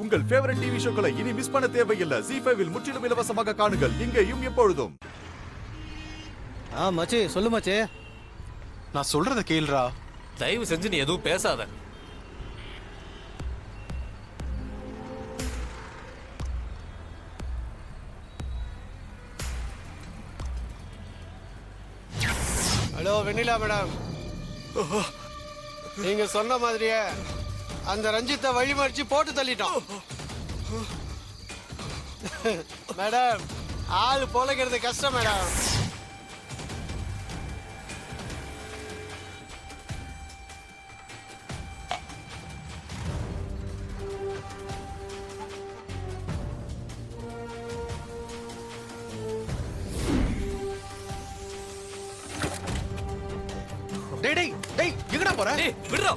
உங்கள் favourite TV ஷோக்களை இனி miss பண்ண தேவையில்லை. ZEE5 இல் முற்றிலும் இலவசமாக காணுங்கள். இங்கேயும் எப்பொழுதும். மச்சி சொல்லு மச்சி. நான் சொல்றத கேளுடா. தயவு செஞ்சு நீ எதுவும் பேசாத. ஹலோ வெண்ணிலா மேடம், நீங்க சொன்ன மாதிரியே அந்த ரஞ்சித்தை வழிமறிச்சு போட்டு தள்ளிட்டோம். மேடம் ஆள் பொழைக்கிறது கஷ்டம் மேடம். டேய் டேய் டேய் எங்கடா போற? டேய் விடுடா.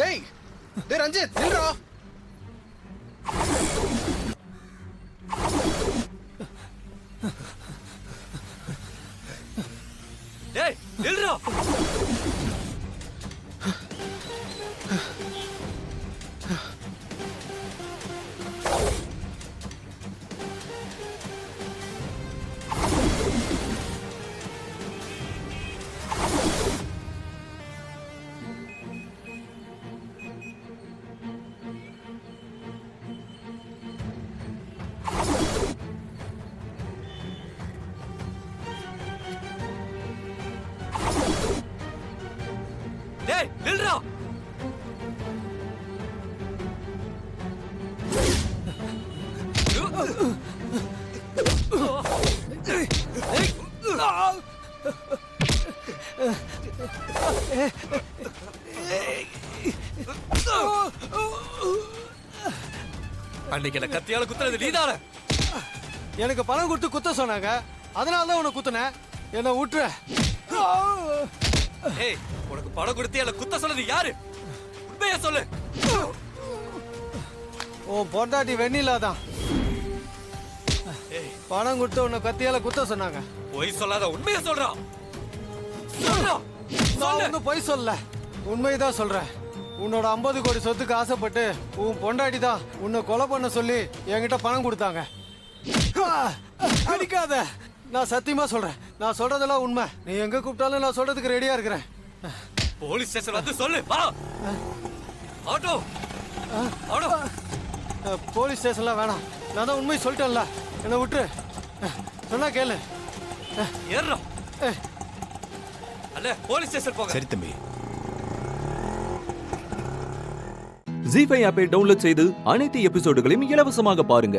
டேய் டேய் ரஞ்சித் நில்றா. டேய் நில்றா. டேய் நில்றா. அன்னைக்கு என்ன கத்தியால குத்துறது நீதானே? எனக்கு பணம் கொடுத்து குத்த சொன்னாங்க, அதனால தான் உன்னை குத்துனேன். என்ன விட்டுற. ஏய் உனக்கு பணம் கொடுத்து என்ன குத்த சொன்னது யாரு? உண்மையா சொல்லு. உன் பொண்டாட்டி வெண்ணிலா தான் பணம் கொடுத்து உன்னை கத்தியால குத்த சொன்னாங்க. பொய் சொல்லாத, உண்மையா சொல்றான். சொல்றா. நான் ஒன்றும் பொய் சொல்லல, உண்மைதான் சொல்றேன். உன்னோட 50 கோடி சொத்துக்கு ஆசைப்பட்டு உன் பொண்டாட்டி தான் உன்னை கொலை பண்ண சொல்லி என்கிட்ட பணம் கொடுத்தாங்க. அடிக்காத, நான் சத்தியமா சொல்றேன். நான் சொல்றதெல்லாம் உண்மை. நீ எங்க கூப்பிட்டாலும் நான் சொல்றதுக்கு ரெடியா இருக்கிறேன். போலீஸ் ஸ்டேஷன் வந்து சொல்லு. வா. Auto auto. போலீஸ் ஸ்டேஷன்ல வேணாம், நான் தான் உண்மை சொல்லிட்டேன்ல. என்ன விட்டுரு. சொன்னா கேளு. ஏறா. அல்ல போலீஸ் ஸ்டேஷன் போங்க. சரி தம்பி. ZEE5 ஆப்பை டவுன்லோட் செய்து அனைத்து எபிசோடுகளையும் இலவசமாக பாருங்க.